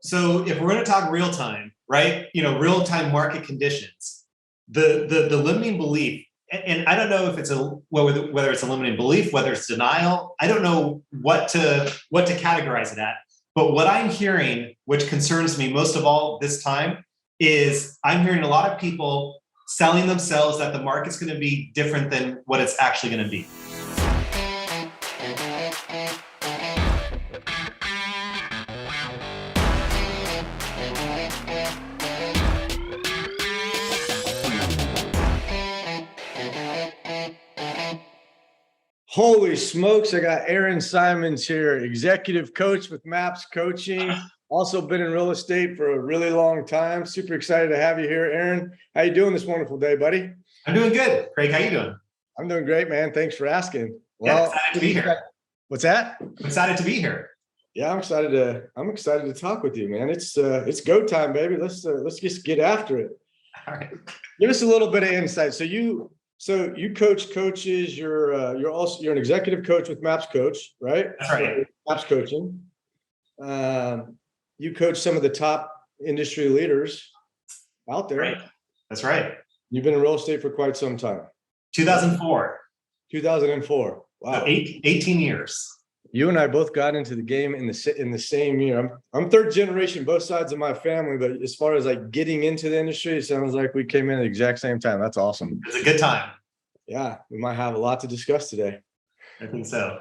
So if we're going to talk real time, right? Real time market conditions, the limiting belief, and I don't know if it's whether it's a limiting belief, whether it's denial. I don't know what to categorize it at. But what I'm hearing, which concerns me most of all this time, is I'm hearing a lot of people selling themselves that the market's going to be different than what it's actually going to be. Holy smokes, I got Aaron Simons here, executive coach with MAPS Coaching. Also been in real estate for a really long time. Super excited to have you here, Aaron. How you doing this wonderful day, buddy? I'm doing good. Craig, how you doing? I'm doing great, man. Thanks for asking. Well, excited to be here. What's that? I'm excited to be here. Yeah, I'm excited to talk with you, man. It's go time, baby. Let's just get after it. All right. Give us a little bit of insight. So you coach coaches. You're an executive coach with MAPS Coach, right? That's right. MAPS Coaching. You coach some of the top industry leaders out there. Right. That's right. You've been in real estate for quite some time. 2004. 2004. Wow. So 18 years. You and I both got into the game in the same year. I'm third generation, both sides of my family, but as far as like getting into the industry, it sounds like we came in at the exact same time. That's awesome. It's a good time. Yeah, we might have a lot to discuss today. I think so.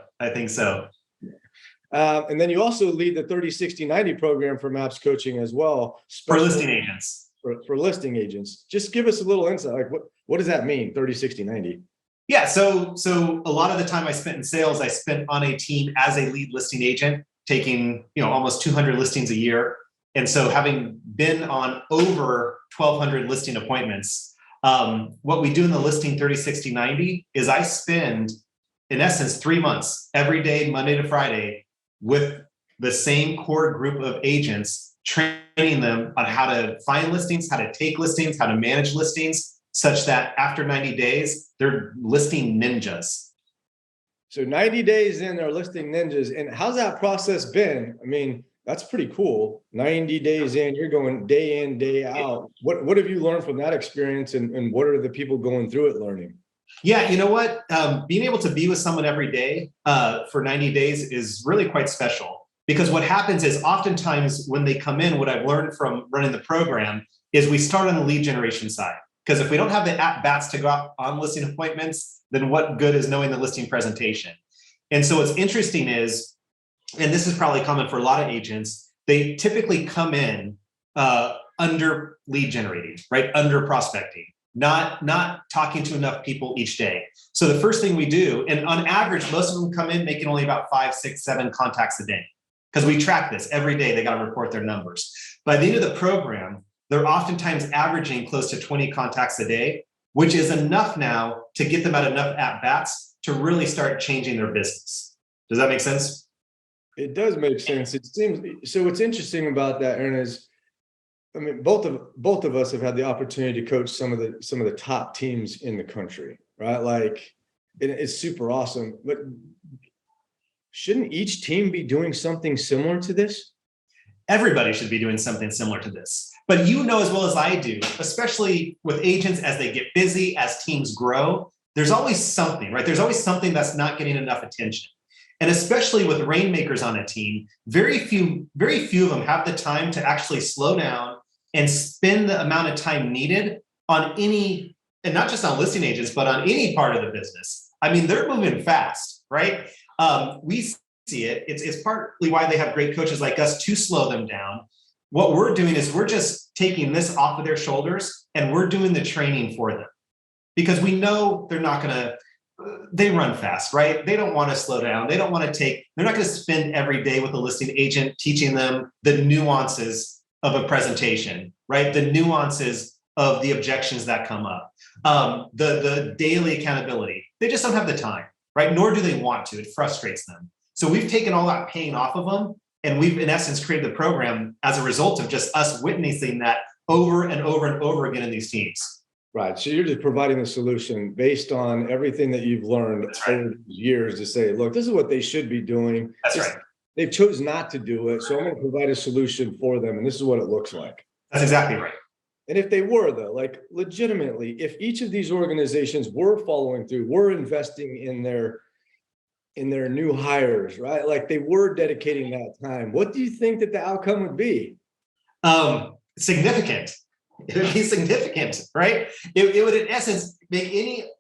And then you also lead the 30-60-90 program for MAPS Coaching as well. For listing agents. For listing agents. Just give us a little insight. Like what does that mean, 30-60-90? Yeah, so a lot of the time I spent in sales, I spent on a team as a lead listing agent, taking almost 200 listings a year. And so having been on over 1,200 listing appointments, what we do in the listing 30-60-90 is I spend, in essence, 3 months every day, Monday to Friday, with the same core group of agents, training them on how to find listings, how to take listings, how to manage listings, such that after 90 days, they're listing ninjas. So 90 days in, they're listing ninjas. And how's that process been? I mean, that's pretty cool. 90 days in, you're going day in, day out. What have you learned from that experience, and what are the people going through it learning? Yeah, you know what? Being able to be with someone every day for 90 days is really quite special, because what happens is oftentimes when they come in, what I've learned from running the program is we start on the lead generation side. Because if we don't have the at-bats to go out on listing appointments, then what good is knowing the listing presentation? And so what's interesting is, and this is probably common for a lot of agents, they typically come in under lead generating, right? Under prospecting, not talking to enough people each day. So the first thing we do, and on average, most of them come in making only about 5, 6, 7 contacts a day, because we track this every day. They got to report their numbers. By the end of the program, they're oftentimes averaging close to 20 contacts a day, which is enough now to get them at enough at-bats to really start changing their business. Does that make sense? It does make sense. It seems so. What's interesting about that, Aaron, is, I mean, both of us have had the opportunity to coach some of the top teams in the country, right? Like, it's super awesome. But shouldn't each team be doing something similar to this? Everybody should be doing something similar to this. But as well as I do, especially with agents as they get busy, as teams grow, there's always something, right? There's always something that's not getting enough attention. And especially with Rainmakers on a team, very few of them have the time to actually slow down and spend the amount of time needed on any, and not just on listing agents, but on any part of the business. I mean, they're moving fast, right? We see it. It's partly why they have great coaches like us to slow them down. What we're doing is we're just taking this off of their shoulders and we're doing the training for them, because we know they're not going to, they run fast, right? They don't want to slow down. They're not going to spend every day with a listing agent teaching them the nuances of a presentation, right? The nuances of the objections that come up, the daily accountability. They just don't have the time, right? Nor do they want to. It frustrates them. So we've taken all that pain off of them. And we've, in essence, created the program as a result of just us witnessing that over and over and over again in these teams. Right. So you're just providing the solution based on everything that you've learned over years to say, look, this is what they should be doing. That's right. they've chosen not to do it. So I'm going to provide a solution for them. And this is what it looks like. That's exactly right. And if they were, though, like legitimately, if each of these organizations were following through, were investing in their new hires, right? Like they were dedicating that time, what do you think that the outcome would be? Significant. It would be significant, right? It would, in essence, make any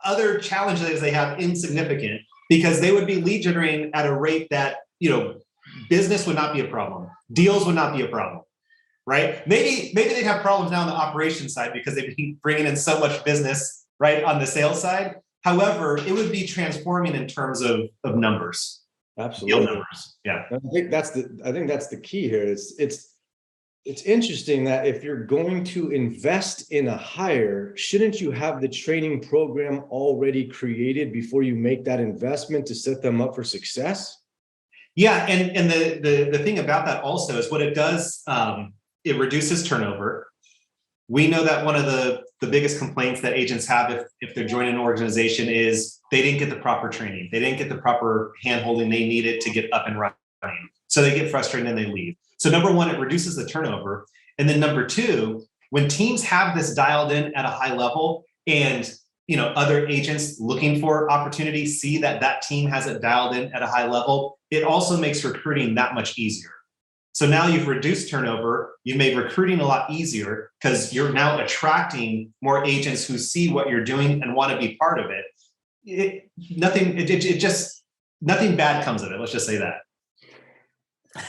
other challenges they have insignificant, because they would be lead generating at a rate that, business would not be a problem. Deals would not be a problem, right? Maybe they'd have problems now on the operations side because they've been bringing in so much business, right, on the sales side. However, it would be transforming in terms of numbers. Absolutely. Deal numbers. Yeah. I think that's the key here. It's interesting that if you're going to invest in a hire, shouldn't you have the training program already created before you make that investment to set them up for success? Yeah, and the thing about that also is what it does, it reduces turnover. We know that one of the biggest complaints that agents have if they're joining an organization is they didn't get the proper training. They didn't get the proper handholding they needed to get up and running. So they get frustrated and they leave. So number one, it reduces the turnover. And then number two, when teams have this dialed in at a high level and other agents looking for opportunities see that team has it dialed in at a high level, it also makes recruiting that much easier. So now you've reduced turnover, you made recruiting a lot easier because you're now attracting more agents who see what you're doing and want to be part of it. Nothing bad comes of it. Let's just say that.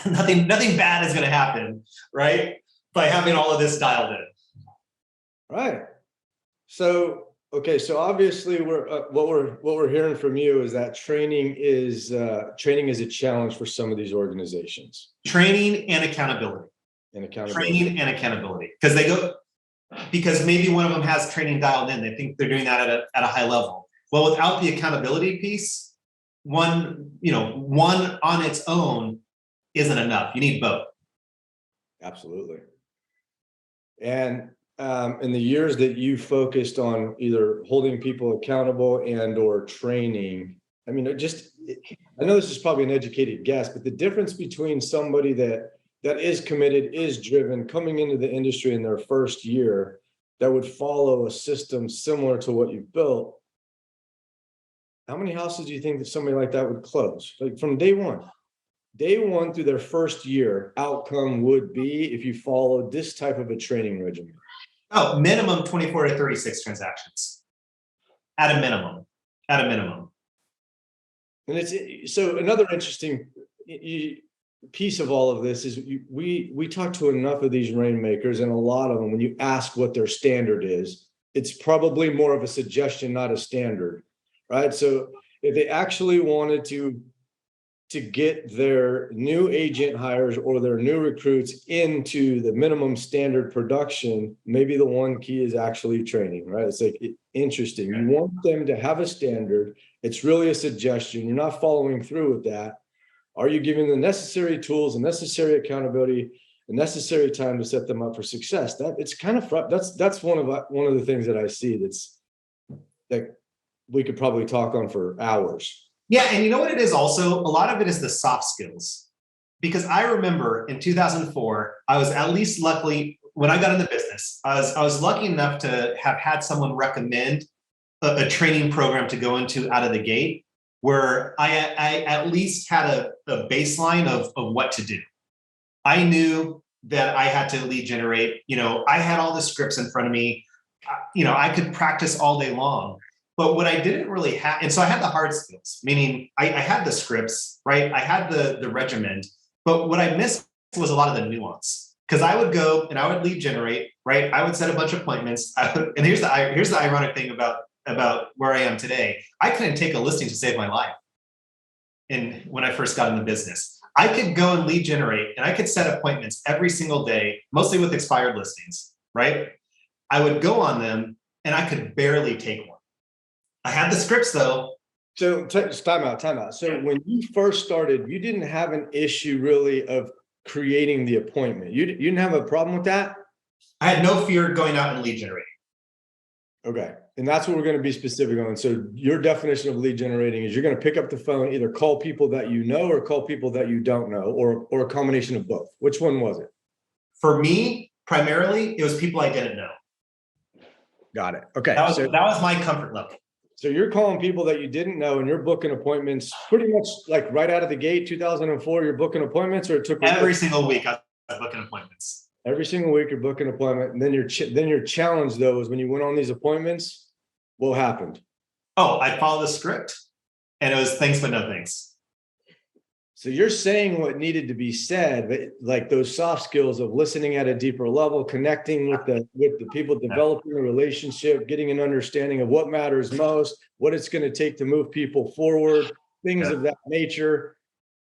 nothing bad is going to happen, right? By having all of this dialed in. Right. So, okay. So obviously what we're hearing from you is that training is a challenge for some of these organizations. Training and accountability. Training and accountability. Because maybe one of them has training dialed in. They think they're doing that at a high level. Well, without the accountability piece, one on its own isn't enough. You need both. Absolutely. And in the years that you focused on either holding people accountable and or training, I mean, I know this is probably an educated guess, but the difference between somebody that is committed, is driven, coming into the industry in their first year, that would follow a system similar to what you've built, how many houses do you think that somebody like that would close? Like from day one through their first year, outcome would be if you followed this type of a training regimen? Oh, minimum 24 to 36 transactions. At a minimum. And it's so another interesting piece of all of this is we talk to enough of these rainmakers, and a lot of them, when you ask what their standard is, it's probably more of a suggestion, not a standard, right? So if they actually wanted to get their new agent hires or their new recruits into the minimum standard production, maybe the one key is actually training, right? It's like interesting. You want them to have a standard. It's really a suggestion. You're not following through with that. Are you giving the necessary tools, the necessary accountability, the necessary time to set them up for success? That's one of the things that I see that we could probably talk on for hours. Yeah, and you know what it is also? A lot of it is the soft skills. Because I remember in 2004, I was at least lucky when I got into business. I was lucky enough to have had someone recommend a training program to go into out of the gate, where I at least had a baseline of what to do. I knew that I had to lead generate. I had all the scripts in front of me. I could practice all day long. But what I didn't really have, and so I had the hard skills, meaning I had the scripts, right? I had the regiment, but what I missed was a lot of the nuance. Because I would go and I would lead generate, right? I would set a bunch of appointments. And here's the ironic thing about where I am today. I couldn't take a listing to save my life. And when I first got in the business, I could go and lead generate, and I could set appointments every single day, mostly with expired listings, right? I would go on them and I could barely take one. I had the scripts though. So time out. So when you first started, you didn't have an issue really of creating the appointment. You didn't have a problem with that? I had no fear going out and lead generating. Okay. And that's what we're going to be specific on. So your definition of lead generating is you're going to pick up the phone, either call people that you know or call people that you don't know, or a combination of both. Which one was it? For me, primarily, it was people I didn't know. Got it. Okay. That was my comfort level. So you're calling people that you didn't know and you're booking appointments pretty much like right out of the gate, 2004, you're booking appointments, or it took every single week I was booking appointments. Every single week you're booking an appointment. And then your challenge though is when you went on these appointments, what happened? Oh, I followed the script and it was thanks, but no thanks. So you're saying what needed to be said, but like those soft skills of listening at a deeper level, connecting with the people, developing a relationship, getting an understanding of what matters most, what it's going to take to move people forward, things of that nature.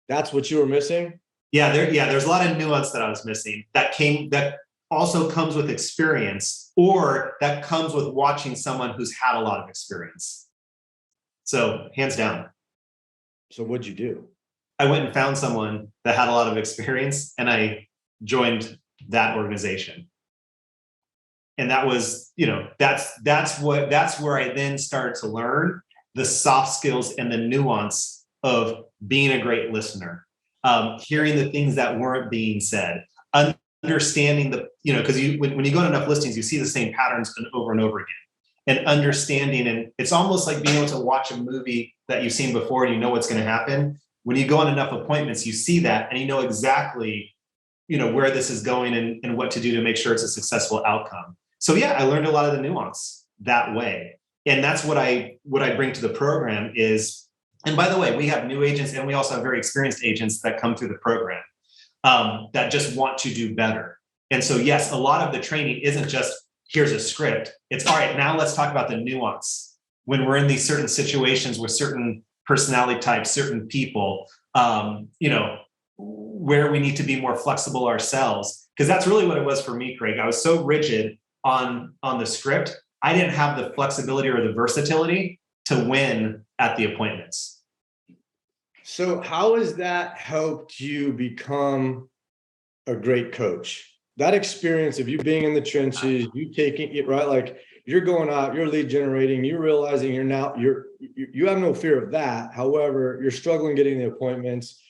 That's what you were missing? There's a lot of nuance that I was missing that also comes with experience, or that comes with watching someone who's had a lot of experience. So hands down. So what'd you do? I went and found someone that had a lot of experience and I joined that organization. And that was, that's where I then started to learn the soft skills and the nuance of being a great listener, hearing the things that weren't being said, understanding because when you go on enough listings, you see the same patterns over and over again, and understanding. And it's almost like being able to watch a movie that you've seen before and you know what's going to happen. When you go on enough appointments, you see that and you know exactly, where this is going and what to do to make sure it's a successful outcome. So I learned a lot of the nuance that way. And that's what I bring to the program is, and by the way, we have new agents and we also have very experienced agents that come through the program that just want to do better. And so, yes, a lot of the training isn't just here's a script. It's all right, now let's talk about the nuance. When we're in these certain situations with certain personality types, certain people, where we need to be more flexible ourselves. Because that's really what it was for me, Craig. I was so rigid on the script. I didn't have the flexibility or the versatility to win at the appointments. So how has that helped you become a great coach? That experience of you being in the trenches, you taking it, right? Like you're going out, you're lead generating, you're realizing you have no fear of that. However, you're struggling getting the appointments.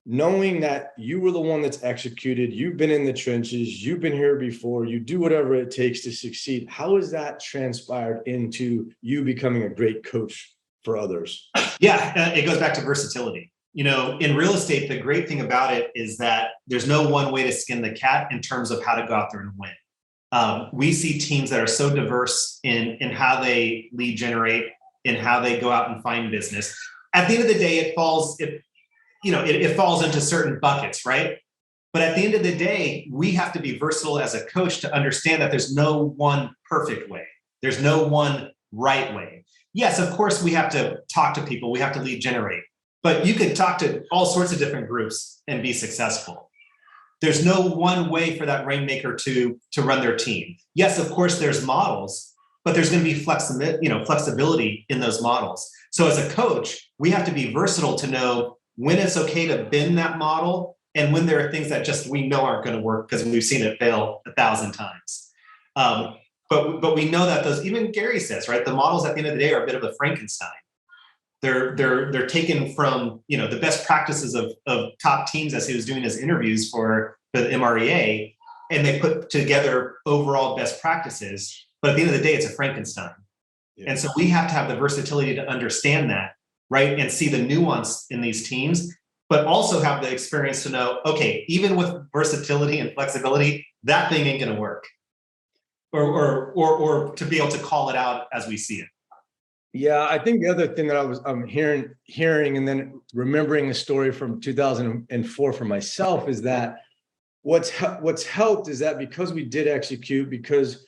Knowing that you were the one that's executed, you've been in the trenches, you've been here before, you do whatever it takes to succeed. How has that transpired into you becoming a great coach for others? Yeah, it goes back to versatility. In real estate, the great thing about it is that there's no one way to skin the cat in terms of how to go out there and win. We see teams that are so diverse in how they lead generate, in how they go out and find business. At the end of the day, it falls into certain buckets, right? But at the end of the day, we have to be versatile as a coach to understand that there's no one perfect way. There's no one right way. Yes, of course, we have to talk to people. We have to lead generate. But you could talk to all sorts of different groups and be successful. There's no one way for that Rainmaker to run their team. Yes, of course, there's models, but there's going to be flexibility in those models. So as a coach, we have to be versatile to know when it's okay to bend that model and when there are things that just we know aren't going to work because we've seen it fail 1,000 times. But we know that those, even Gary says, right, the models at the end of the day are a bit of a Frankenstein. They're taken from the best practices of top teams as he was doing his interviews for the MREA, and they put together overall best practices. But at the end of the day, it's a Frankenstein. Yeah. And so we have to have the versatility to understand that, right, and see the nuance in these teams, but also have the experience to know, okay, even with versatility and flexibility, that thing ain't going to work, or to be able to call it out as we see it. Yeah, I think the other thing that I'm hearing and then remembering a story from 2004 for myself is that what's helped is that because we did execute, because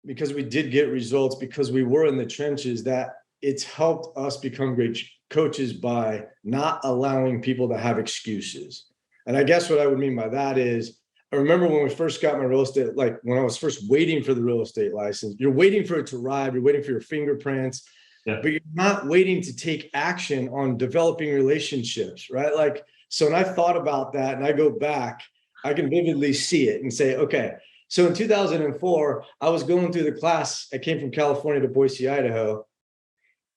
we did get results, because we were in the trenches, that it's helped us become great coaches by not allowing people to have excuses. And I guess what I would mean by that is, I remember when we first got my real estate, like when I was first waiting for the real estate license, you're waiting for it to arrive, you're waiting for your fingerprints, but you're not waiting to take action on developing relationships, right? Like, so when I thought about that and I go back, I can vividly see it and say, okay, So in 2004, I was going through the class. I came from California to Boise, Idaho,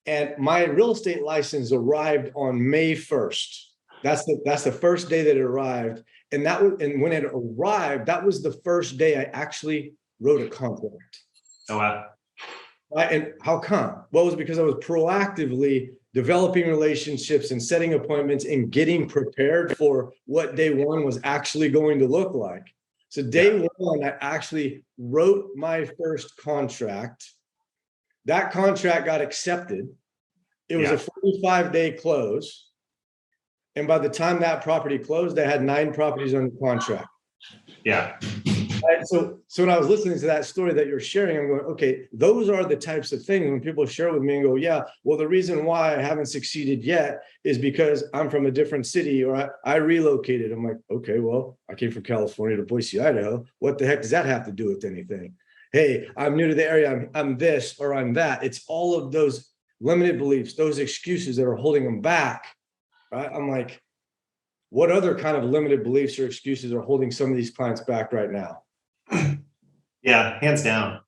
and my real estate license arrived on May 1st. That's the first day that it arrived. And when it arrived, that was the first day I actually wrote a contract. Oh, wow. And how come? Well, it was because I was proactively developing relationships and setting appointments and getting prepared for what day one was actually going to look like. So day one, I actually wrote my first contract. That contract got accepted. It was a 45-day close. And by the time that property closed, I had 9 properties under contract. Yeah. Right? So when I was listening to that story that you're sharing, I'm going, okay, those are the types of things when people share with me and go, yeah, well, the reason why I haven't succeeded yet is because I'm from a different city or I relocated. I'm like, okay, well, I came from California to Boise, Idaho. What the heck does that have to do with anything? Hey, I'm new to the area. I'm this or I'm that. It's all of those limited beliefs, those excuses that are holding them back. Right? I'm like, what other kind of limited beliefs or excuses are holding some of these clients back right now? Yeah, hands down.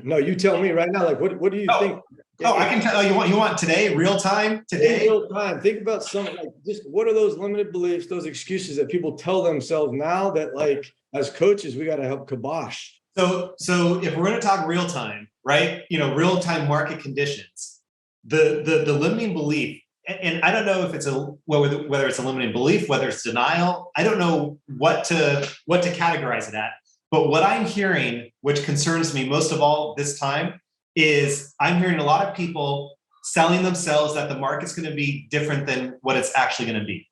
No, you tell me right now. Like, what do you think? I can tell you. You want today, real time, today, real time. Think about something like just what are those limited beliefs, those excuses that people tell themselves now that, like, as coaches, we got to help kibosh. So if we're going to talk real time, right? Real time market conditions. The limiting belief. And I don't know if it's whether it's a limiting belief, whether it's denial. I don't know what to categorize it at. But what I'm hearing, which concerns me most of all this time, is I'm hearing a lot of people selling themselves that the market's going to be different than what it's actually going to be.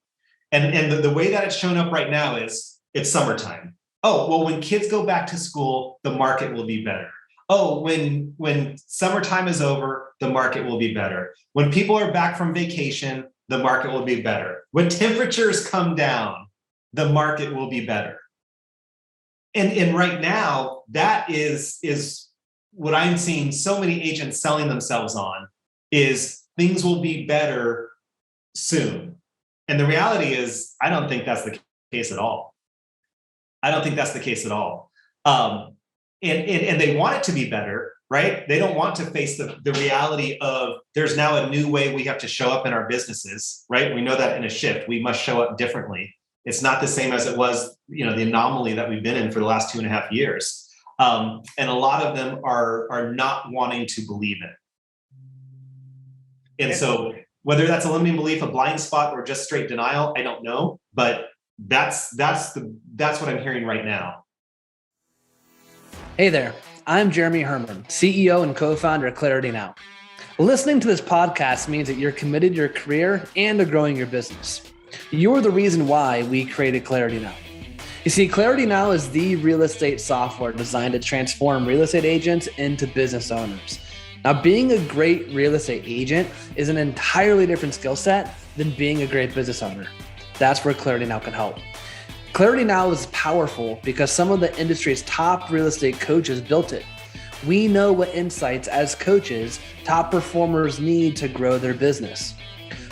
And the way that it's shown up right now is it's summertime. Oh, well, when kids go back to school, the market will be better. Oh, when summertime is over, the market will be better. When people are back from vacation, the market will be better. When temperatures come down, the market will be better. And right now, that is what I'm seeing so many agents selling themselves on is things will be better soon. And the reality is, I don't think that's the case at all. I don't think that's the case at all. And they want it to be better, right? They don't want to face the reality of there's now a new way we have to show up in our businesses, right? We know that in a shift, we must show up differently. It's not the same as it was, the anomaly that we've been in for the last 2.5 years. And a lot of them are not wanting to believe it. And so whether that's a limiting belief, a blind spot, or just straight denial, I don't know. But that's what I'm hearing right now. Hey there, I'm Jeremy Herman, CEO and co-founder of Clarity Now. Listening to this podcast means that you're committed to your career and to growing your business. You're the reason why we created Clarity Now. You see, Clarity Now is the real estate software designed to transform real estate agents into business owners. Now, being a great real estate agent is an entirely different skill set than being a great business owner. That's where Clarity Now can help. Clarity Now is powerful because some of the industry's top real estate coaches built it. We know what insights as coaches top performers need to grow their business.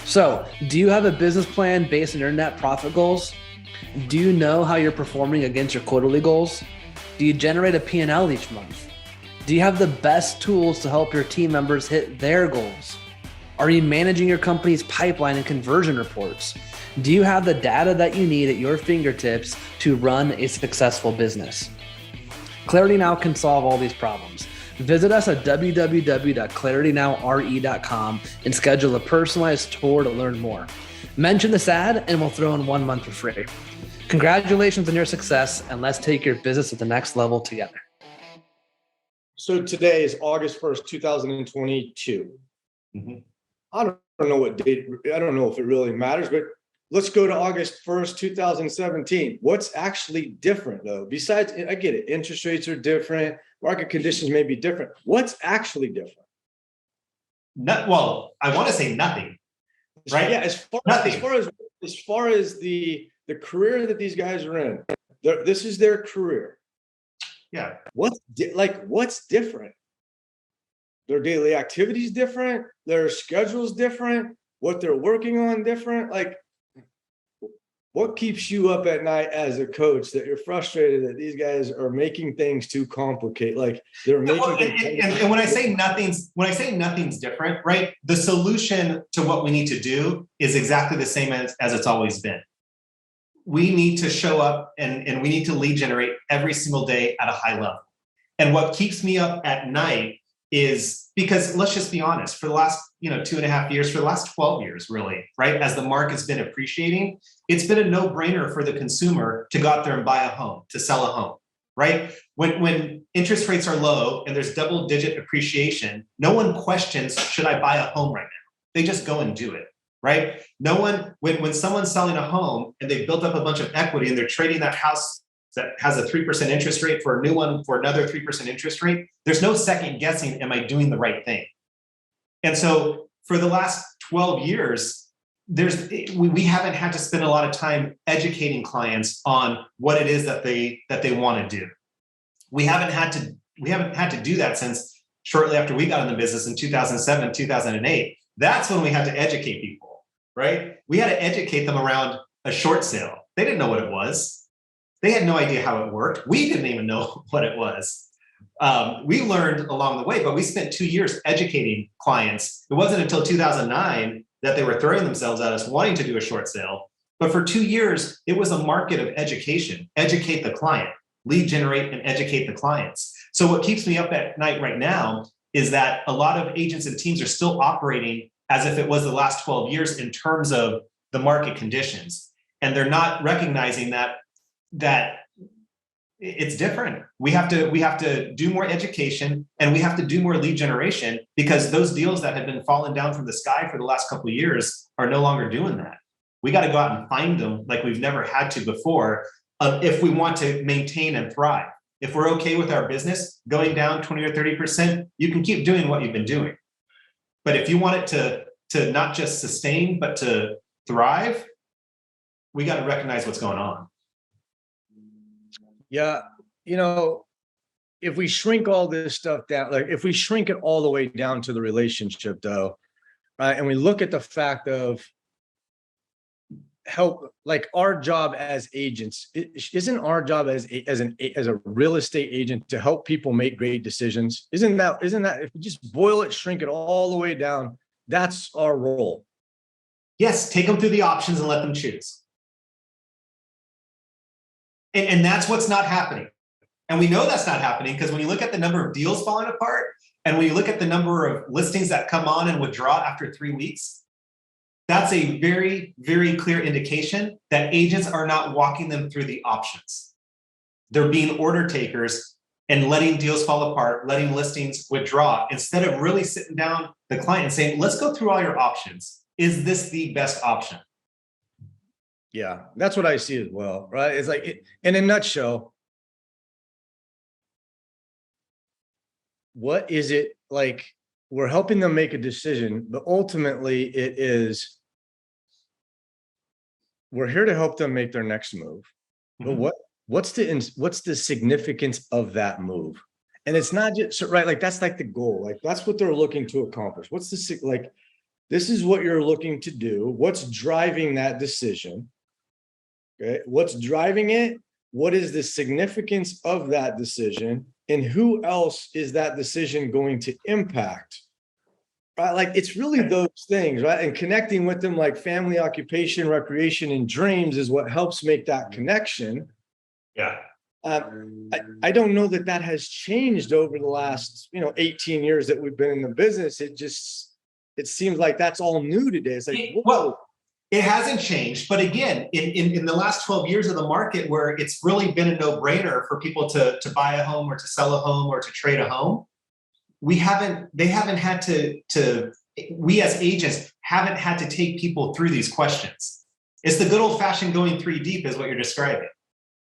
So, do you have a business plan based on your net profit goals? Do you know how you're performing against your quarterly goals? Do you generate a P&L each month? Do you have the best tools to help your team members hit their goals? Are you managing your company's pipeline and conversion reports? Do you have the data that you need at your fingertips to run a successful business? Clarity Now can solve all these problems. Visit us at www.claritynowre.com and schedule a personalized tour to learn more. Mention this ad and we'll throw in 1 month for free. Congratulations on your success, and let's take your business to the next level together. So today is August 1st, 2022. Mm-hmm. I don't know what date, I don't know if it really matters, but let's go to August 1st, 2017. What's actually different though? Besides, I get it, interest rates are different, market conditions may be different. What's actually different? Well, I want to say nothing, right? Yeah, as far as the career that these guys are in, this is their career. Yeah. What's different? Their daily activities different, their schedules different, what they're working on different. Like, what keeps you up at night as a coach that you're frustrated that these guys are making things too complicated? Like they're making and when I say nothing's different, right? The solution to what we need to do is exactly the same as it's always been. We need to show up and we need to lead generate every single day at a high level. And what keeps me up at night is because, let's just be honest, for the last 2.5 years, for the last 12 years, really, right? As the market's been appreciating, it's been a no-brainer for the consumer to go out there and buy a home, to sell a home, right? When interest rates are low and there's double-digit appreciation, no one questions, should I buy a home right now? They just go and do it, right? No one, when someone's selling a home and they've built up a bunch of equity and they're trading that house that has a 3% interest rate for a new one for another 3% interest rate, there's no second guessing, am I doing the right thing? And so for the last 12 years, we haven't had to spend a lot of time educating clients on what it is that they want to do. We haven't had to do that since shortly after we got in the business in 2007, 2008. That's when we had to educate people, right? We had to educate them around a short sale. They didn't know what it was. They had no idea how it worked. We didn't even know what it was. We learned along the way, but we spent 2 years educating clients. It wasn't until 2009 that they were throwing themselves at us wanting to do a short sale. But for 2 years, it was a market of education. Educate the client, lead generate and educate the clients. So what keeps me up at night right now is that a lot of agents and teams are still operating as if it was the last 12 years in terms of the market conditions. And they're not recognizing that it's different. We have to do more education and we have to do more lead generation because those deals that have been falling down from the sky for the last couple of years are no longer doing that. We got to go out and find them like we've never had to before if we want to maintain and thrive. If we're okay with our business going down 20 or 30%, you can keep doing what you've been doing. But if you want it to not just sustain, but to thrive, we got to recognize what's going on. Yeah, if we shrink all this stuff down, like if we shrink it all the way down to the relationship though, right? And we look at the fact of help, like our job as agents, isn't our job as a real estate agent to help people make great decisions? Isn't that, if we just boil it, shrink it all the way down, that's our role. Yes, take them through the options and let them choose. And that's what's not happening. And we know that's not happening because when you look at the number of deals falling apart and when you look at the number of listings that come on and withdraw after 3 weeks, that's a very, very clear indication that agents are not walking them through the options. They're being order takers and letting deals fall apart, letting listings withdraw instead of really sitting down the client and saying, let's go through all your options. Is this the best option? Yeah, that's what I see as well, right? It's like, in a nutshell, what is it like? We're helping them make a decision, but ultimately it is, we're here to help them make their next move. Mm-hmm. But what's the significance of that move? And it's not just right, like that's like the goal, like that's what they're looking to accomplish. What's the like? This is what you're looking to do. What's driving that decision? Okay, what's driving it? What is the significance of that decision? And who else is that decision going to impact? Right? Like it's really those things, right? And connecting with them like family, occupation, recreation, and dreams is what helps make that connection. Yeah. I don't know that has changed over the last, 18 years that we've been in the business. It seems like that's all new today. It's like, well, it hasn't changed, but again, in the last 12 years of the market where it's really been a no-brainer for people to buy a home or to sell a home or to trade a home, they haven't had to, we as agents haven't had to take people through these questions. It's the good old-fashioned going 3 deep is what you're describing.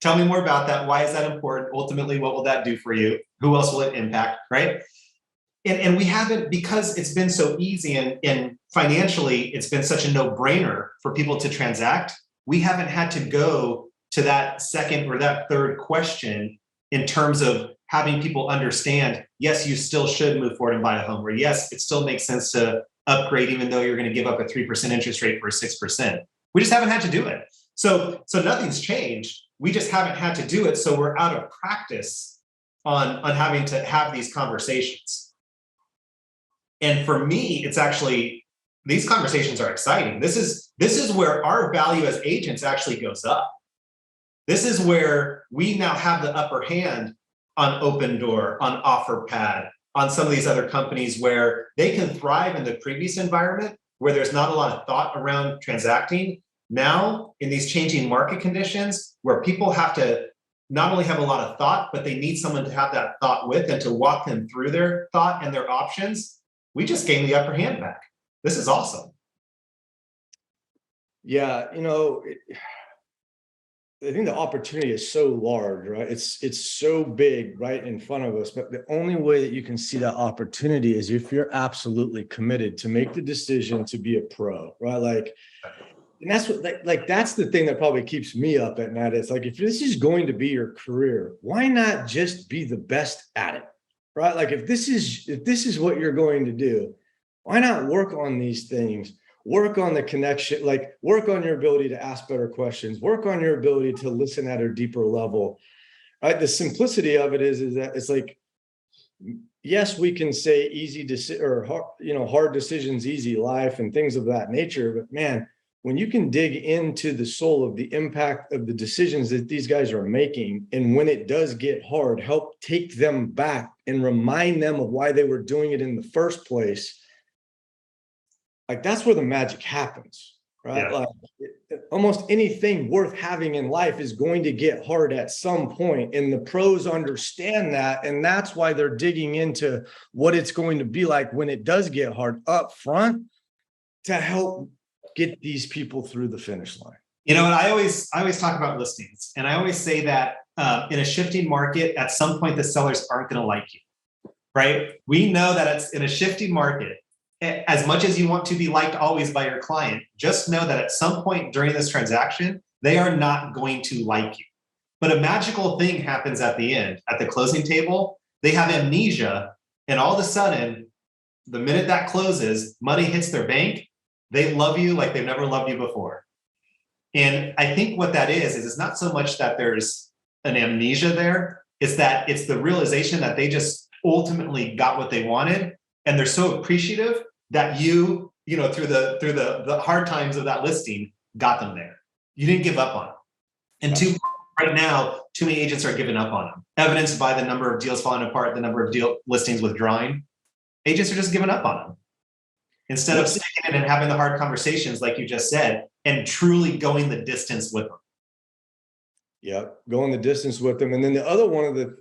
Tell me more about that. Why is that important? Ultimately, what will that do for you? Who else will it impact, right? And we haven't, because it's been so easy and financially, it's been such a no-brainer for people to transact. We haven't had to go to that second or that third question in terms of having people understand, yes, you still should move forward and buy a home, or yes, it still makes sense to upgrade even though you're going to give up a 3% interest rate for 6%. We just haven't had to do it. So nothing's changed. We just haven't had to do it. So we're out of practice on having to have these conversations. And for me, it's actually, these conversations are exciting. This is where our value as agents actually goes up. This is where we now have the upper hand on Open Door, on OfferPad, on some of these other companies where they can thrive in the previous environment where there's not a lot of thought around transacting. Now, in these changing market conditions where people have to not only have a lot of thought, but they need someone to have that thought with and to walk them through their thought and their options, we just gained the upper hand back. This is awesome. Yeah, I think the opportunity is so large, right? It's so big right in front of us. But the only way that you can see that opportunity is if you're absolutely committed to make the decision to be a pro, right? And that's what that's the thing that probably keeps me up at night. It's like, if this is going to be your career, why not just be the best at it? Right? Like if this is what you're going to do, why not work on these things? Work on the connection, work on your ability to ask better questions, work on your ability to listen at a deeper level. Right? The simplicity of it is that it's like, yes, we can say hard decisions, easy life, and things of that nature. But man, when you can dig into the soul of the impact of the decisions that these guys are making, and when it does get hard, help take them back and remind them of why they were doing it in the first place. Like that's where the magic happens, right? Yeah. Almost anything worth having in life is going to get hard at some point, and the pros understand that, and that's why they're digging into what it's going to be like when it does get hard up front to help get these people through the finish line. And I always talk about listings, and I always say that in a shifting market, at some point the sellers aren't going to like you, right? We know that it's in a shifting market. As much as you want to be liked always by your client, just know that at some point during this transaction, they are not going to like you. But a magical thing happens at the end, at the closing table. They have amnesia, and all of a sudden, the minute that closes, money hits their bank. They love you like they've never loved you before. And I think what that is it's not so much that there's an amnesia there, it's that it's the realization that they just ultimately got what they wanted. And they're so appreciative that you through the hard times of that listing, got them there. You didn't give up on them. And right now, too many agents are giving up on them. Evidenced by the number of deals falling apart, the number of deal listings withdrawing. Agents are just giving up on them. Instead of sticking in and having the hard conversations, like you just said, and truly going the distance with them. Yeah, going the distance with them. And then the other one of the,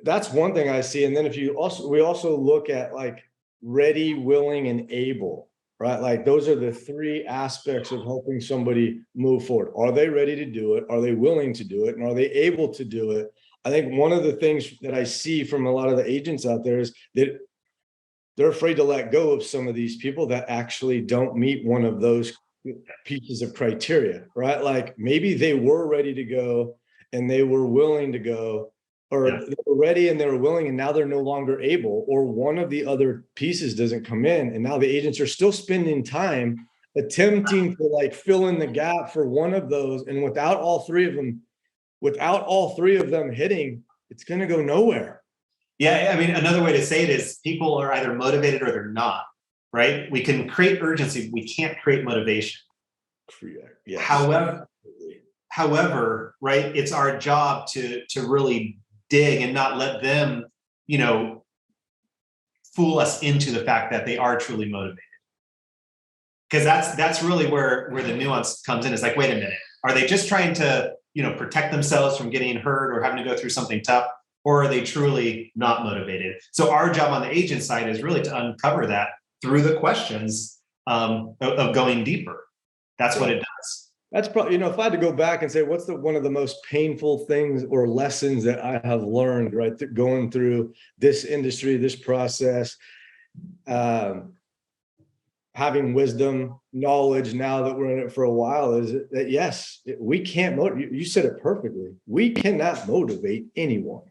that's one thing I see. And then we also look at like ready, willing, and able, right? Like those are the three aspects of helping somebody move forward. Are they ready to do it? Are they willing to do it? And are they able to do it? I think one of the things that I see from a lot of the agents out there is that they're afraid to let go of some of these people that actually don't meet one of those pieces of criteria, right? Like maybe they were ready to go and they were willing to go, or they were ready and they were willing, and now they're no longer able, or one of the other pieces doesn't come in. And now the agents are still spending time attempting to like fill in the gap for one of those. And without all three of them hitting, it's going to go nowhere. Yeah, I mean, another way to say it is people are either motivated or they're not, right? We can create urgency, we can't create motivation. Yes. However, right, it's our job to really dig and not let them, fool us into the fact that they are truly motivated. Because that's really where the nuance comes in. It's like, wait a minute, are they just trying to, protect themselves from getting hurt or having to go through something tough? Or are they truly not motivated? So our job on the agent side is really to uncover that through the questions of going deeper. That's what it does. That's probably, if I had to go back and say, what's one of the most painful things or lessons that I have learned, right, going through this industry, this process, having wisdom, knowledge now that we're in it for a while, is that yes, we can't motivate. You said it perfectly. We cannot motivate anyone.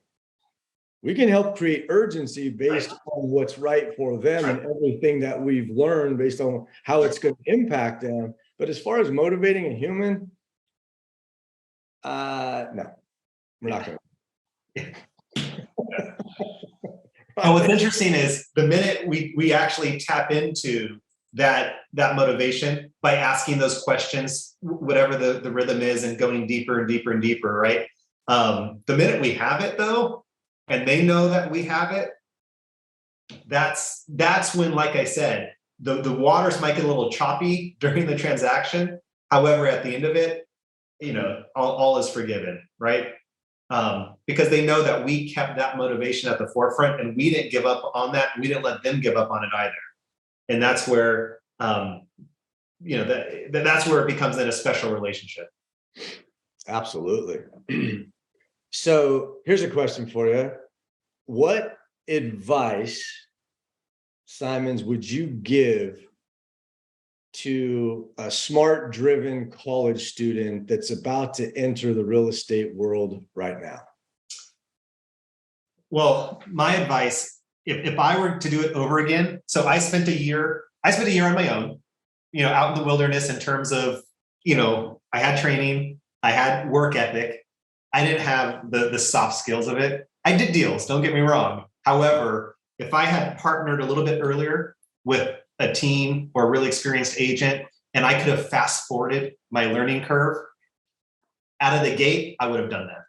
We can help create urgency based on what's right for them and everything that we've learned based on how it's going to impact them. But as far as motivating a human, no, we're not going to. And what's interesting is the minute we actually tap into that motivation by asking those questions, whatever the rhythm is, and going deeper and deeper and deeper, right? The minute we have it though, and they know that we have it, that's when, like I said, the waters might get a little choppy during the transaction. However, at the end of it, all is forgiven, right? Because they know that we kept that motivation at the forefront, and we didn't give up on that. We didn't let them give up on it either. And that's where, that's where it becomes then a special relationship. Absolutely. So here's a question for you. What advice, Simons, would you give to a smart driven college student that's about to enter the real estate world right now? Well, my advice, if I were to do it over again, so I spent a year on my own, out in the wilderness in terms of, I had training, I had work ethic. I didn't have the soft skills of it. I did deals, don't get me wrong. However, if I had partnered a little bit earlier with a team or a really experienced agent, and I could have fast forwarded my learning curve out of the gate, I would have done that.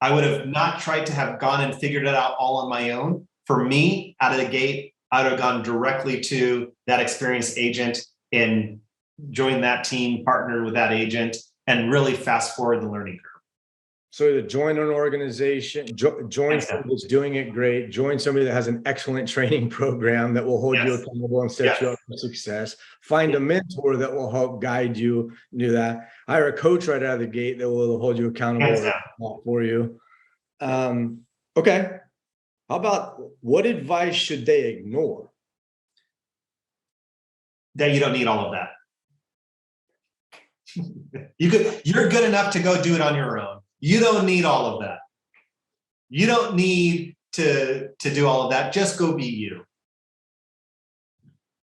I would have not tried to have gone and figured it out all on my own. For me, out of the gate, I would have gone directly to that experienced agent and joined that team, partnered with that agent, and really fast forward the learning curve. So to join an organization, join somebody that's doing it great, join somebody that has an excellent training program that will hold you accountable and set you up for success. Find a mentor that will help guide you, do that. Hire a coach right out of the gate that will hold you accountable for you. Okay. How about, what advice should they ignore? That you don't need all of that. You're good enough to go do it on your own. You don't need all of that. You don't need to do all of that. Just go be you.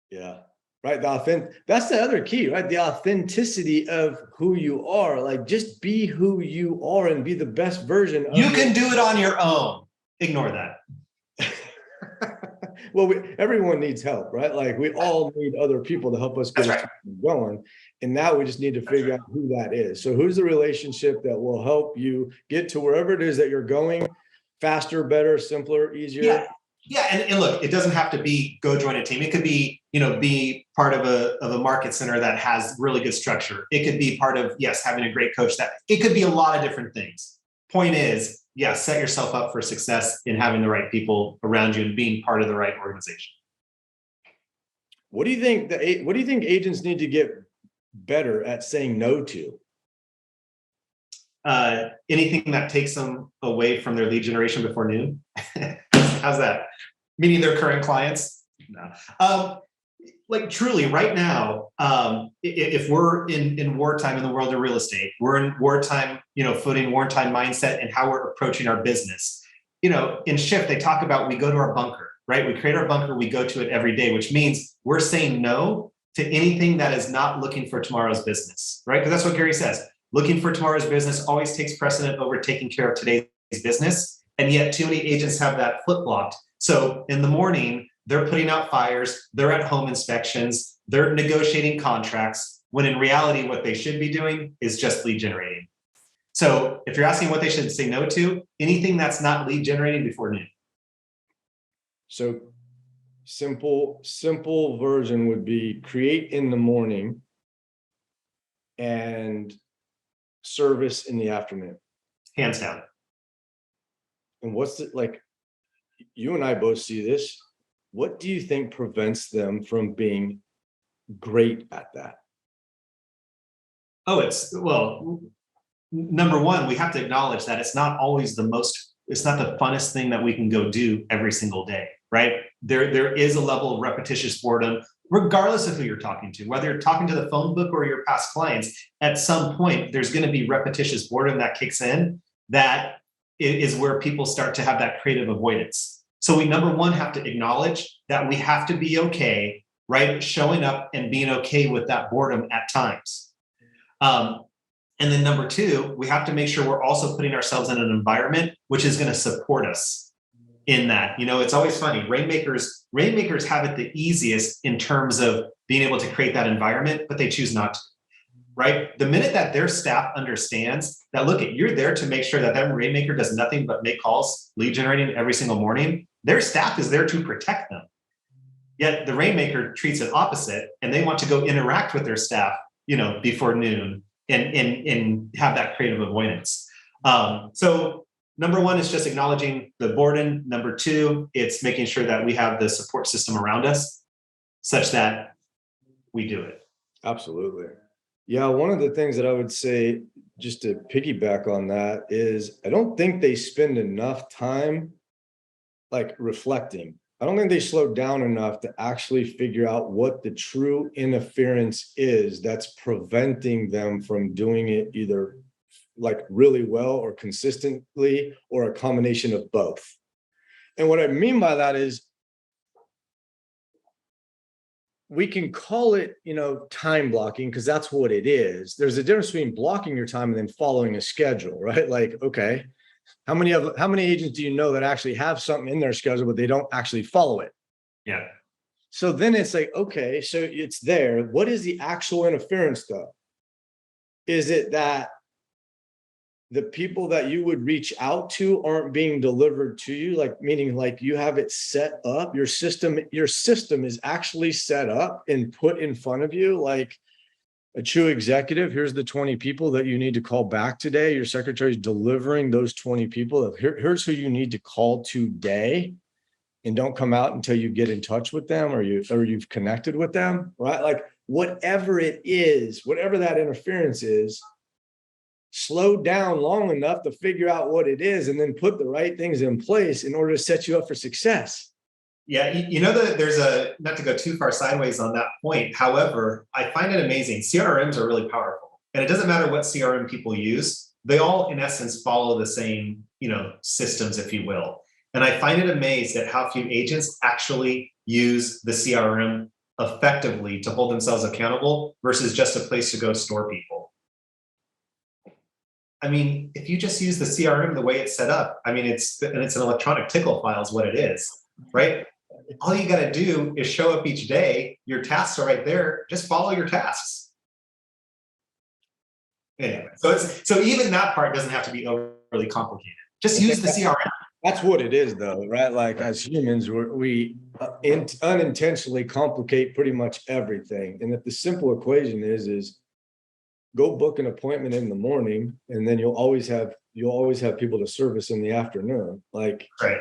Yeah. Right. That's the other key, right? The authenticity of who you are. Like, just be who you are and be the best version of you. Can do it on your own. Ignore that. Well, everyone needs help, right? Like, we all need other people to help us get us going. And now we just need to figure out who that is. So who's the relationship that will help you get to wherever it is that you're going faster, better, simpler, easier? Yeah. And look, it doesn't have to be go join a team. It could be, be part of a market center that has really good structure. It could be part of, having a great coach. It could be a lot of different things. Point is, set yourself up for success in having the right people around you and being part of the right organization. What do you think agents need to get better at saying no to? Anything that takes them away from their lead generation before noon. How's that? Meaning their current clients? No. Like, truly right now, if we're in wartime in the world of real estate, we're in wartime, footing, wartime mindset, and how we're approaching our business. In Shift, they talk about, we go to our bunker, right? We create our bunker, we go to it every day, which means we're saying no to anything that is not looking for tomorrow's business, right? Because that's what Gary says. Looking for tomorrow's business always takes precedent over taking care of today's business. And yet too many agents have that flip-flopped. So in the morning, they're putting out fires, they're at home inspections, they're negotiating contracts, when in reality, what they should be doing is just lead generating. So if you're asking what they should say no to, anything that's not lead generating before noon. So simple version would be create in the morning and service in the afternoon. Hands down. And what's it like? You and I both see this. What do you think prevents them from being great at that? Number one, we have to acknowledge that it's not always it's not the funnest thing that we can go do every single day, right? There is a level of repetitious boredom, regardless of who you're talking to, whether you're talking to the phone book or your past clients. At some point, there's going to be repetitious boredom that kicks in. That is where people start to have that creative avoidance. So we, number one, have to acknowledge that we have to be okay right? Showing up and being okay with that boredom at times. And then number two, we have to make sure we're also putting ourselves in an environment which is going to support us in that. It's always funny. Rainmakers have it the easiest in terms of being able to create that environment, but they choose not to. Right? The minute that their staff understands that, look, you're there to make sure that that Rainmaker does nothing but make calls, lead generating every single morning, their staff is there to protect them. Yet the Rainmaker treats it opposite, and they want to go interact with their staff, before noon and have that creative avoidance. So number one is just acknowledging the boredom. Number two, it's making sure that we have the support system around us such that we do it. Absolutely. Yeah, one of the things that I would say, just to piggyback on that, is I don't think they spend enough time like reflecting. I don't think they slow down enough to actually figure out what the true interference is that's preventing them from doing it either like really well or consistently, or a combination of both. And what I mean by that is, we can call it, time blocking, because that's what it is. There's a difference between blocking your time and then following a schedule, right? Like, okay, how many agents do you know that actually have something in their schedule, but they don't actually follow it? Yeah. So then it's like, okay, so it's there. What is the actual interference though? Is it that the people that you would reach out to aren't being delivered to you, like meaning like you have it set up, your system is actually set up and put in front of you like a true executive? Here's the 20 people that you need to call back today. Your secretary is delivering those 20 people. Here's who you need to call today, and don't come out until you get in touch with them or you've connected with them, right? Like whatever it is, whatever that interference is, slow down long enough to figure out what it is and then put the right things in place in order to set you up for success. Yeah, that there's not to go too far sideways on that point. However, I find it amazing. CRMs are really powerful, and it doesn't matter what CRM people use. They all, in essence, follow the same, systems, if you will. And I find it amazed at how few agents actually use the CRM effectively to hold themselves accountable versus just a place to go store people. I mean, if you just use the CRM the way it's set up, it's an electronic tickle file is what it is, right? All you got to do is show up each day. Your tasks are right there. Just follow your tasks. Anyway, so even that part doesn't have to be overly complicated. Just use the CRM. That's what it is, though, right? Like as humans, we unintentionally complicate pretty much everything. And if the simple equation is go book an appointment in the morning, and then you'll always have people to service in the afternoon. Like, right.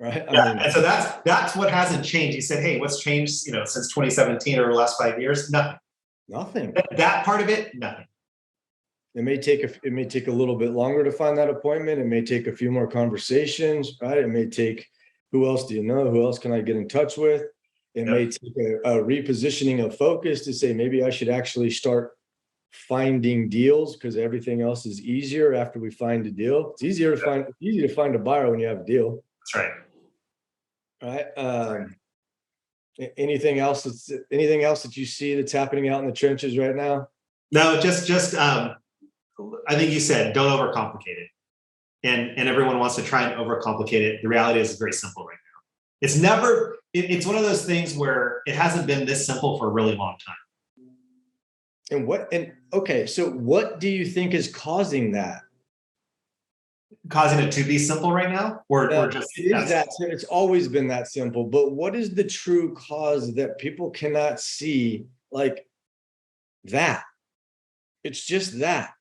And so that's what hasn't changed. You said, hey, what's changed, since 2017 or the last 5 years? Nothing. That part of it, nothing. It may take a little bit longer to find that appointment. It may take a few more conversations, right? It may take, who else do you know? Who else can I get in touch with? It may take a repositioning of focus to say, maybe I should actually start finding deals because everything else is easier after we find a deal. It's easy to find a buyer when you have a deal. That's right. Right. Anything else that you see that's happening out in the trenches right now? No, just I think you said don't overcomplicate it. And everyone wants to try and overcomplicate it. The reality is it's very simple right now. It's one of those things where it hasn't been this simple for a really long time. So what do you think is causing that? Causing it to be simple right now? Or just it's always been that simple, but what is the true cause that people cannot see like that? It's just that.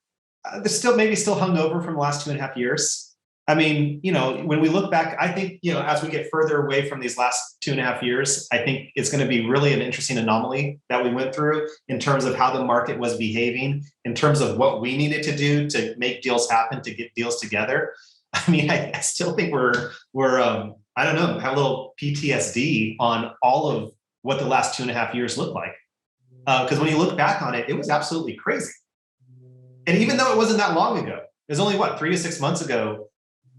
They're still hung over from the last 2.5 years. When we look back, I think, as we get further away from these last 2.5 years, I think it's going to be really an interesting anomaly that we went through in terms of how the market was behaving, in terms of what we needed to do to make deals happen, to get deals together. I still think we're I don't know, have a little PTSD on all of what the last 2.5 years looked like. Because when you look back on it, it was absolutely crazy. And even though it wasn't that long ago, it was only 3 to 6 months ago.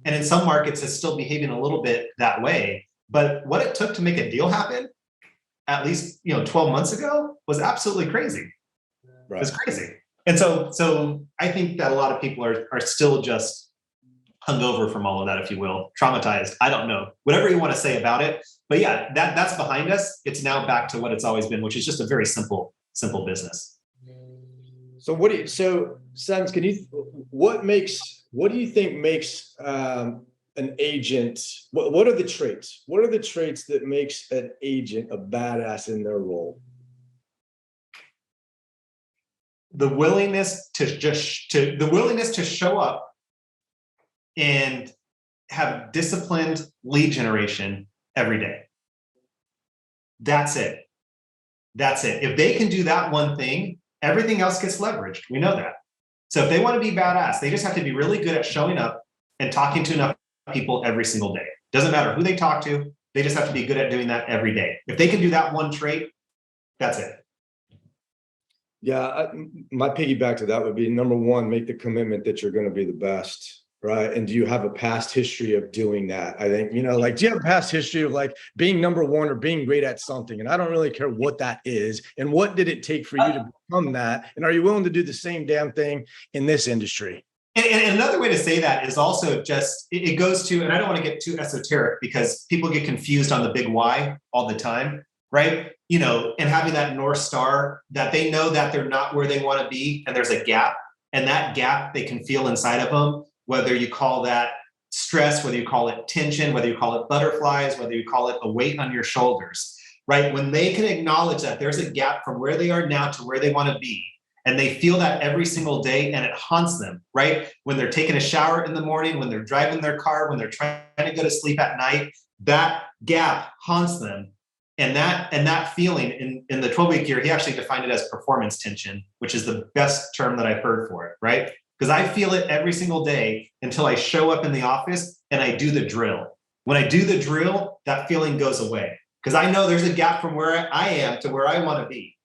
And in some markets, it's still behaving a little bit that way. But what it took to make a deal happen, at least, 12 months ago was absolutely crazy. It was Right. crazy. And so I think that a lot of people are still just hungover from all of that, if you will, traumatized. I don't know, whatever you want to say about it. But yeah, that's behind us. It's now back to what it's always been, which is just a very simple business. So Simons, what do you think makes an agent, what are the traits? What are the traits that makes an agent a badass in their role? The willingness to show up and have disciplined lead generation every day. That's it. If they can do that one thing, everything else gets leveraged. We know that. So if they want to be badass, they just have to be really good at showing up and talking to enough people every single day. Doesn't matter who they talk to. They just have to be good at doing that every day. If they can do that one trait, that's it. Yeah, my piggyback to that would be, number one, make the commitment that you're going to be the best, right? And do you have a past history of doing that? I think, do you have a past history of like being number one or being great at something? And I don't really care what that is. And what did it take for you to become that? And are you willing to do the same damn thing in this industry? And another way to say that is also just, it goes to, and I don't want to get too esoteric because people get confused on the big why all the time, right? And having that North Star that they know that they're not where they want to be and there's a gap, and that gap they can feel inside of them, whether you call that stress, whether you call it tension, whether you call it butterflies, whether you call it a weight on your shoulders, right? When they can acknowledge that there's a gap from where they are now to where they want to be, and they feel that every single day and it haunts them, right? When they're taking a shower in the morning, when they're driving their car, when they're trying to go to sleep at night, that gap haunts them. And that feeling in the 12-week year, he actually defined it as performance tension, which is the best term that I've heard for it, right? Because I feel it every single day until I show up in the office and I do the drill. When I do the drill, that feeling goes away because I know there's a gap from where I am to where I want to be.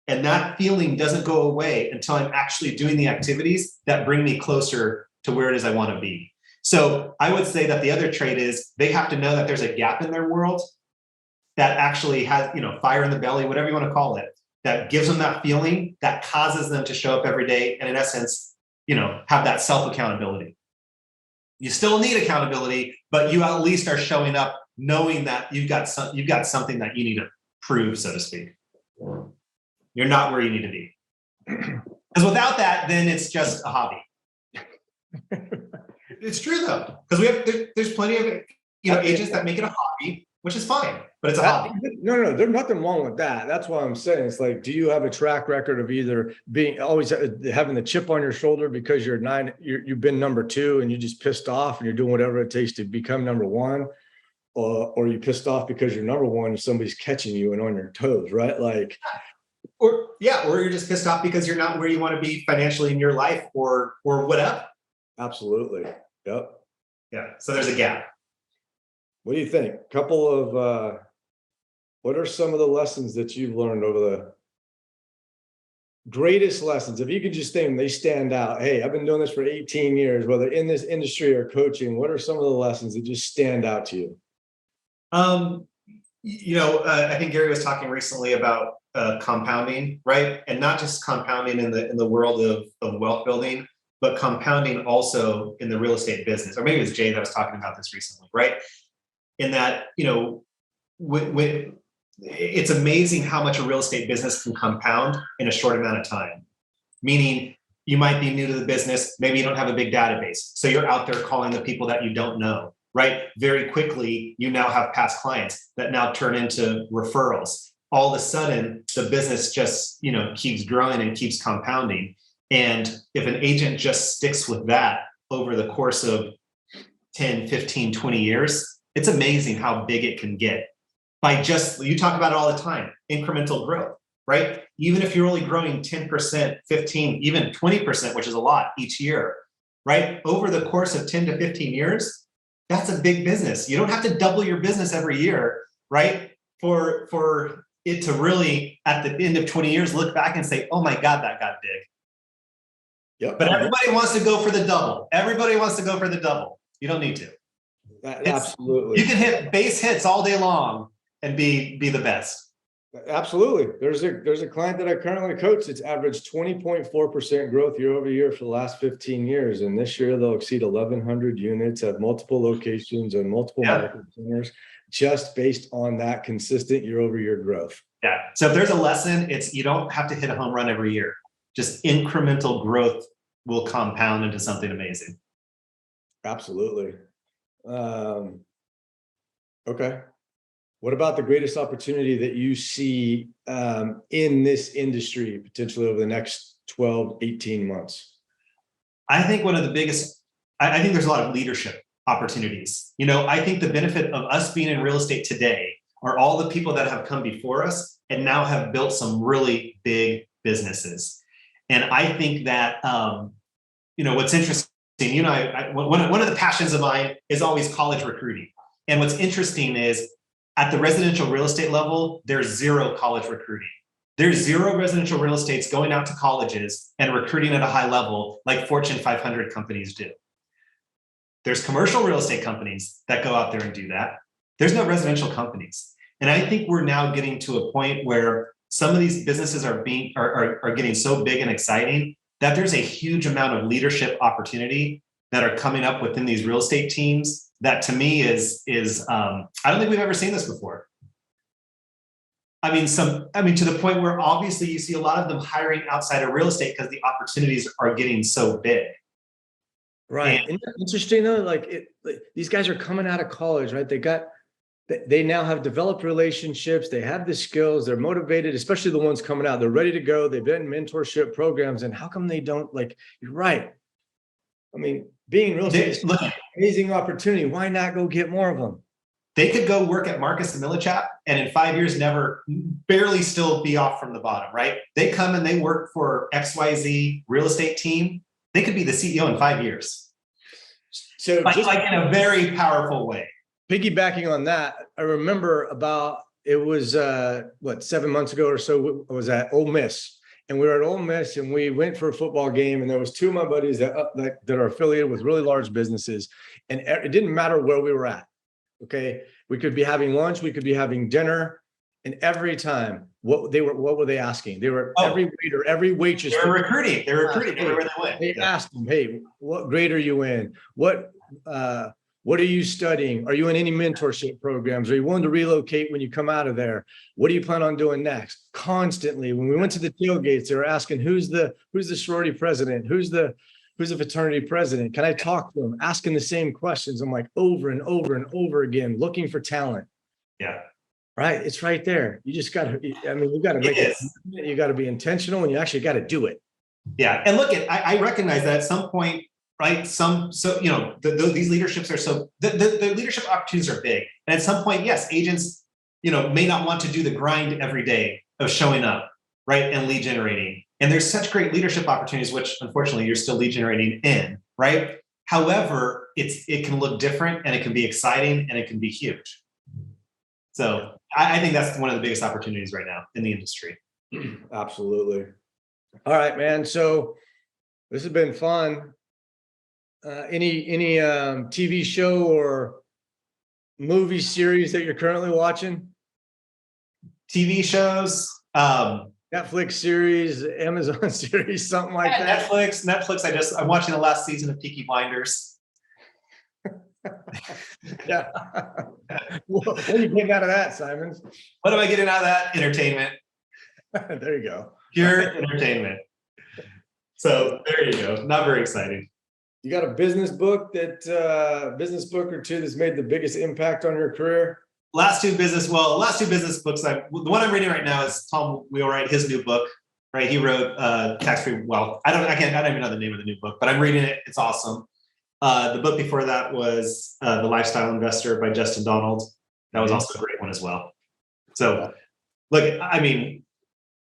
And that feeling doesn't go away until I'm actually doing the activities that bring me closer to where it is I want to be. So I would say that the other trait is they have to know that there's a gap in their world that actually has, fire in the belly, whatever you want to call it, that gives them that feeling that causes them to show up every day. And in essence, have that self-accountability. You still need accountability, but you at least are showing up knowing that you've got something that you need to prove, so to speak. You're not where you need to be. Because without that, then it's just a hobby. It's true though, because there's plenty of agents that make it a hobby, which is fine, but it's a hobby. No, there's nothing wrong with that. That's why I'm saying it's like, do you have a track record of either being always having the chip on your shoulder because you've been number two and you just pissed off and you're doing whatever it takes to become number one, or you pissed off because you're number one and somebody's catching you and on your toes, right? Like, or you're just pissed off because you're not where you want to be financially in your life or whatever. Absolutely. Yep. Yeah. So there's a gap. What do you think? What are some of the lessons that you've learned over the greatest lessons? If you could just think they stand out. Hey, I've been doing this for 18 years, whether in this industry or coaching. What are some of the lessons that just stand out to you? I think Gary was talking recently about compounding, right? And not just compounding in the world of wealth building, but compounding also in the real estate business. Or maybe it was Jay that was talking about this recently, right? In that, it's amazing how much a real estate business can compound in a short amount of time. Meaning you might be new to the business, maybe you don't have a big database. So you're out there calling the people that you don't know, right? Very quickly, you now have past clients that now turn into referrals. All of a sudden, the business just, keeps growing and keeps compounding. And if an agent just sticks with that over the course of 10, 15, 20 years, it's amazing how big it can get by you talk about it all the time, incremental growth, right? Even if you're only growing 10%, 15, even 20%, which is a lot each year, right? Over the course of 10 to 15 years, that's a big business. You don't have to double your business every year, right? For it to really, at the end of 20 years, look back and say, oh my God, that got big. Yep. But everybody wants to go for the double. Everybody wants to go for the double. You don't need to. Absolutely. You can hit base hits all day long and be the best. Absolutely. There's a client that I currently coach. It's averaged 20.4% growth year over year for the last 15 years. And this year they'll exceed 1,100 units, have multiple locations and multiple medical centers, just based on that consistent year over year growth. Yeah. So if there's a lesson, it's you don't have to hit a home run every year. Just incremental growth will compound into something amazing. Absolutely. Okay. What about the greatest opportunity that you see in this industry potentially over the next 12, 18 months? I think one of the biggest, I think there's a lot of leadership opportunities. I think the benefit of us being in real estate today are all the people that have come before us and now have built some really big businesses. And I think that, what's interesting, one of the passions of mine is always college recruiting. And what's interesting is at the residential real estate level, there's zero college recruiting. There's zero residential real estates going out to colleges and recruiting at a high level like Fortune 500 companies do. There's commercial real estate companies that go out there and do that. There's no residential companies. And I think we're now getting to a point where some of these businesses are getting so big and exciting that there's a huge amount of leadership opportunity that are coming up within these real estate teams that to me is I don't think we've ever seen this before. To the point where obviously you see a lot of them hiring outside of real estate because the opportunities are getting so big. Right. And interesting though, these guys are coming out of college, right? They now have developed relationships. They have the skills. They're motivated, especially the ones coming out. They're ready to go. They've been in mentorship programs. And how come they don't you're right. Being real estate is an amazing opportunity. Why not go get more of them? They could go work at Marcus and Millichap and in 5 years barely still be off from the bottom, right? They come and they work for XYZ real estate team. They could be the CEO in 5 years. So just in a very powerful way. Piggybacking on that, I remember it was 7 months ago or so, I was at Ole Miss. And we were at Ole Miss and we went for a football game. And there was two of my buddies that are affiliated with really large businesses. And it didn't matter where we were at. Okay. We could be having lunch. We could be having dinner. And every time, what were they asking? They were every waiter, every waitress. They were recruiting everywhere they went. They asked them, hey, what grade are you in? What are you studying? Are you in any mentorship programs? Are you willing to relocate when you come out of there? What do you plan on doing next? Constantly, when we went to the tailgates, they were asking, who's the sorority president? Who's the fraternity president? Can I talk to them? Asking the same questions. I'm over and over and over again, looking for talent. Yeah. Right. It's right there. You just got to, you got to make it. You got to be intentional and you actually got to do it. Yeah. And look, I recognize that at some point, right? These leaderships are the leadership opportunities are big. And at some point, yes, agents, may not want to do the grind every day of showing up, right? And lead generating. And there's such great leadership opportunities, which unfortunately you're still lead generating in, right? However, it can look different and it can be exciting and it can be huge. So I think that's one of the biggest opportunities right now in the industry. Absolutely. All right, man. So this has been fun. Any TV show or movie series that you're currently watching? TV shows, Netflix series, Amazon series, something like that. Netflix. I'm watching the last season of Peaky Blinders. Yeah. What are you getting out of that, Simons? What am I getting out of that? Entertainment. There you go. Pure entertainment. So there you go. Not very exciting. You got a business book or two that's made the biggest impact on your career? Last two business books. The one I'm reading right now is Tom Wheelwright, his new book. Right, he wrote Tax-Free Wealth. I don't even know the name of the new book, but I'm reading it. It's awesome. The book before that was The Lifestyle Investor by Justin Donald. That was also a great one as well. So, look,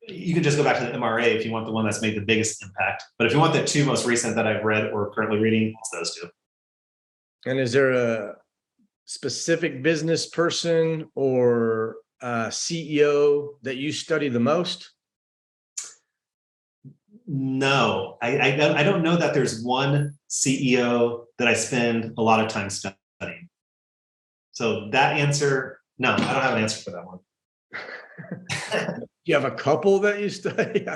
you can just go back to the MRA if you want the one that's made the biggest impact. But if you want the two most recent that I've read or currently reading, it's those two. And is there a specific business person or CEO that you study the most? No, I don't know that there's one CEO that I spend a lot of time studying. So that answer, no, I don't have an answer for that one. You have a couple that you study?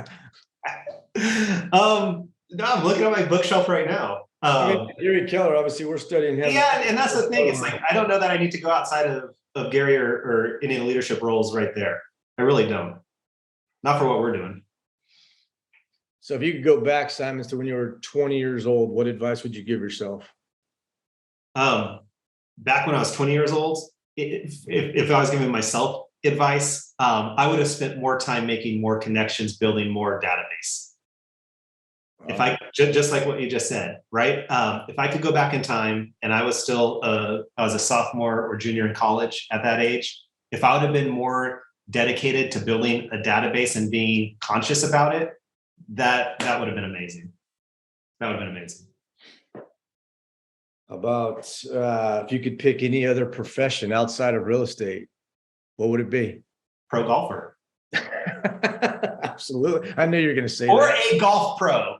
No, I'm looking at my bookshelf right now. Gary Keller, obviously we're studying him. Yeah, and that's the thing. It's like, I don't know that I need to go outside of Gary or any of the leadership roles right there. I really don't. Not for what we're doing. So if you could go back, Simon, to when you were 20 years old, what advice would you give yourself? Back when I was 20 years old, if I was giving myself advice, I would have spent more time making more connections, building more database. If I just like what you just said, right? If I could go back in time and I was still I was a sophomore or junior in college at that age, if I would have been more dedicated to building a database and being conscious about it, that would have been amazing. That would have been amazing. About if you could pick any other profession outside of real estate, what would it be? Pro golfer. Absolutely. I knew you were going to say or that. a golf pro.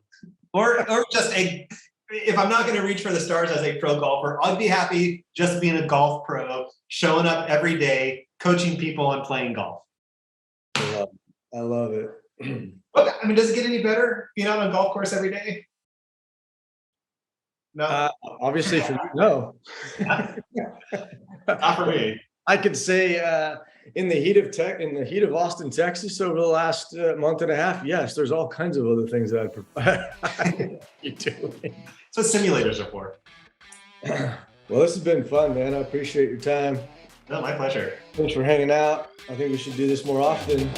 Or just if I'm not going to reach for the stars as a pro golfer, I'd be happy just being a golf pro, showing up every day, coaching people and playing golf. I love it. Look, I mean, does it get any better being out on a golf course every day? No, Obviously for you, no. not for me. I could say in the heat of Austin, Texas, over the last month and a half, yes, there's all kinds of other things that I'd prefer you doing. That's what simulators are for. Well, this has been fun, man. I appreciate your time. No, my pleasure. Thanks for hanging out. I think we should do this more often.